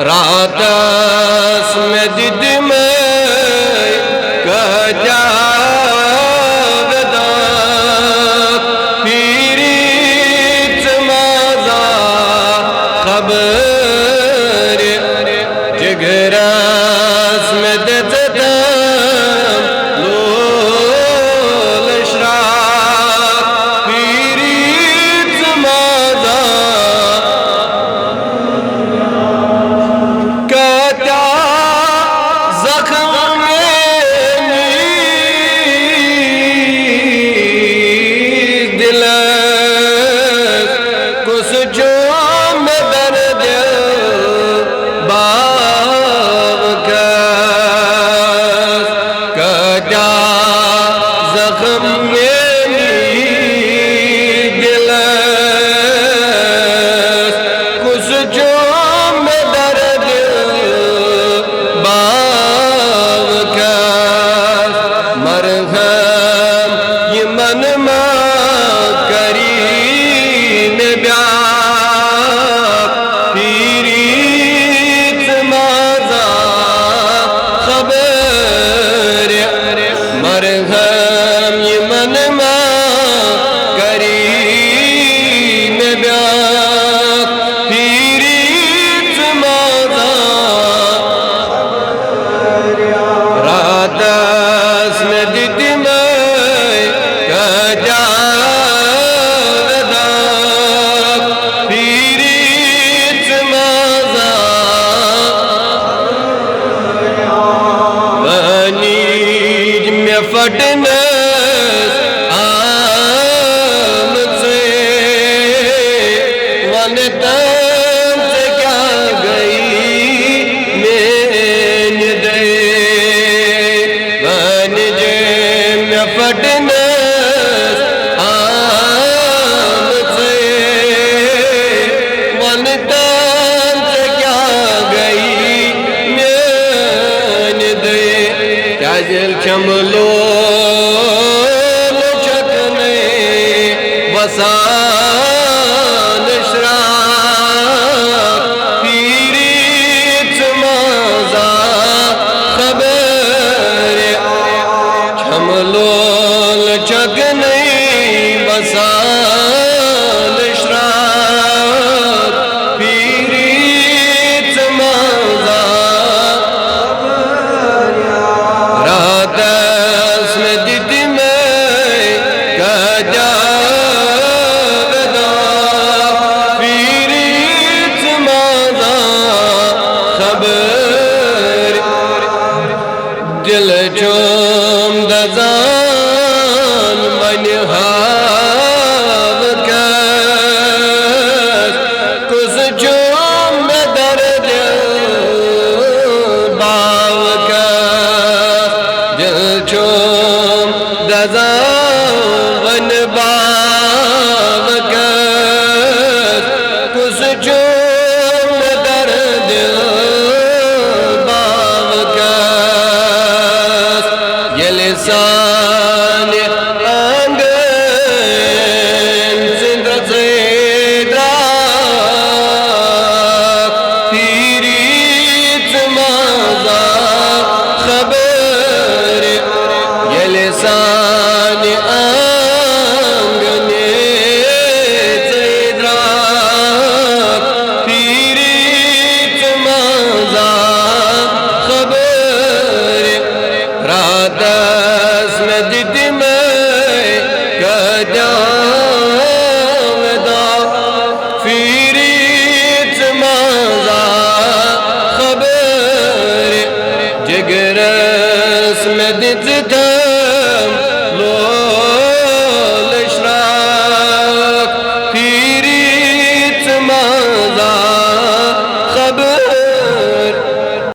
रातस में दिद में कजा वदा पीरी चमाजा खबर जिगरस में दजदा लोल शराब पीरी चमाजा कता जख्म में दिल कुछ जो में दर्द बाब का कता जख्म में दिल कुछ जो में दर्द बाब का मरहम ये मन मा करी ने ब्याह पीरी माजा खबर मरहम ये मन मा करी ने ब्याह पीरी माजा रातस में दिद में कजा वदा पीरी चमाजा वनीज में फटने आम से वन तन से क्या गई मैंने दे वनिज में फटने आम से वन तन से क्या गई मैंने दे क्या जल चमलो चकने वसान शराब पीरी चमाजा खबर चमलोल चकने वसान शराब पीरी चमाजा रातस में दिद में कजा वदा पीरी चमाजा खबर दिल चोम दजान मन हाव कर कुछ चोम में दर्द बाव कर दिल चोम दजान बाव कर कुछ चोम में दर्द बाव कर ये लिसान